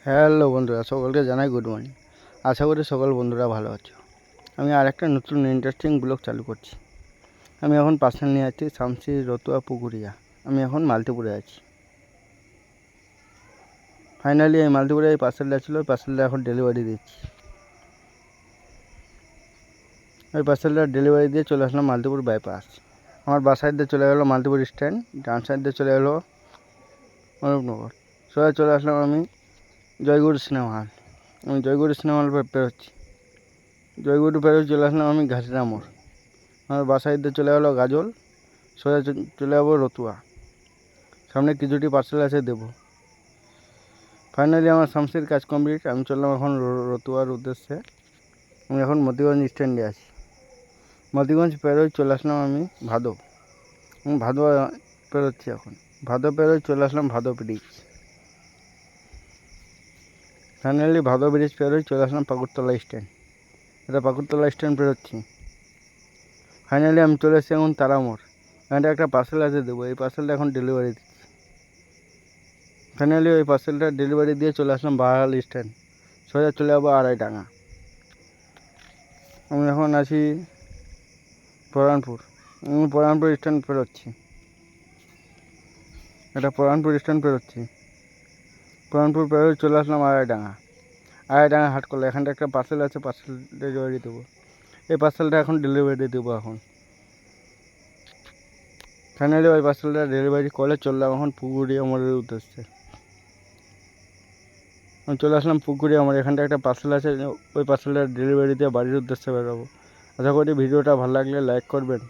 Hello বন্ধুরা, সকলকে জানাই গুড মর্নিং। আশা করি সকল বন্ধুরা ভালো আছো। আমি আর একটা নতুন ইন্টারেস্টিং ব্লগ চালু করছি। আমি এখন পার্সেল নিয়ে আছি শামসি রতুয়া পুকুরিয়া। আমি এখন মালতীপুরে আছি। ফাইনালি এই মালতীপুরে এই পার্সেলটা ছিল, ওই পার্সেলটা এখন ডেলিভারি দিচ্ছি। ওই পার্সেলটা ডেলিভারি দিয়ে চলে আসলাম মালতীপুর বাইপাস। আমার বাঁ সাইড দিয়ে চলে গেলো মালতীপুর স্ট্যান্ড, ডান সাইড দিয়ে চলে গেলো অনুপনগর। সোজা চলে আসলাম আমি জয়গুরু সিনেমা হল। আমি জয়গুরু সিনেমা হল পেরোচ্ছি। জয়গুরু পেরোয় চলে আসলাম আমি ঘাসিরা মোড়। আমার বাঁ সাইড দিয়ে চলে গেলো গাজল, সোজা চলে যাবো রতুয়া। সামনে কিছুটি পার্সেল আছে দেবো। ফাইনালি আমার শামসির কাজ কমপ্লিট। আমি চললাম এখন রতুয়ার উদ্দেশ্যে। আমি এখন মতিগঞ্জ স্ট্যান্ডে আছি। মতিগঞ্জ পেরোয় চলে আসলাম আমি ভাদো। ভাদো পেরোচ্ছি এখন। ভাদো পেরোয় চলে আসলাম ভাদো ব্রিজ। ফাইনালি ভাদো ব্রিজ পেরোয় চলে আসলাম পাকুড়তলা স্ট্যান্ড। এটা পাকুড়তলা স্ট্যান্ড পেরোচ্ছি। ফাইনালি আমি চলে এসেছি এখন তারা মোড়। এখানটা একটা পার্সেল আছে দেবো, এই পার্সেলটা এখন ডেলিভারি দিচ্ছি। ফাইনালি ওই পার্সেলটা ডেলিভারি দিয়ে চলে আসলাম বাহাল স্ট্যান্ড। সোজা চলে যাবো আড়াইডাঙ্গা। আমি এখন আছি পরানপুর। আমি পরানপুর স্ট্যান্ড পেরোচ্ছি। এটা পরানপুর স্ট্যান্ড পেরোচ্ছি। পরানপুর পেরোয় চলে আসলাম আড়াইডাঙ্গা। আড়াইডাঙ্গা হাট করলে এখানটা একটা পার্সেল আছে, পার্সেল ডেলিভারি দেবো। এই পার্সেলটা এখন ডেলিভারি দেবো এখন। ফাইনালি ওই পার্সেলটা ডেলিভারি করে চললাম এখন পুকুরিয়া মোড়ের উদ্দেশ্যে। আমি চলে আসলাম পুকুরিয়া মোড়। এখানটা একটা পার্সেল আছে, ওই পার্সেলটা ডেলিভারি দিয়ে বাড়ির উদ্দেশ্যে বেরোবো। আশা করি ভিডিওটা ভালো লাগলে লাইক করবেন।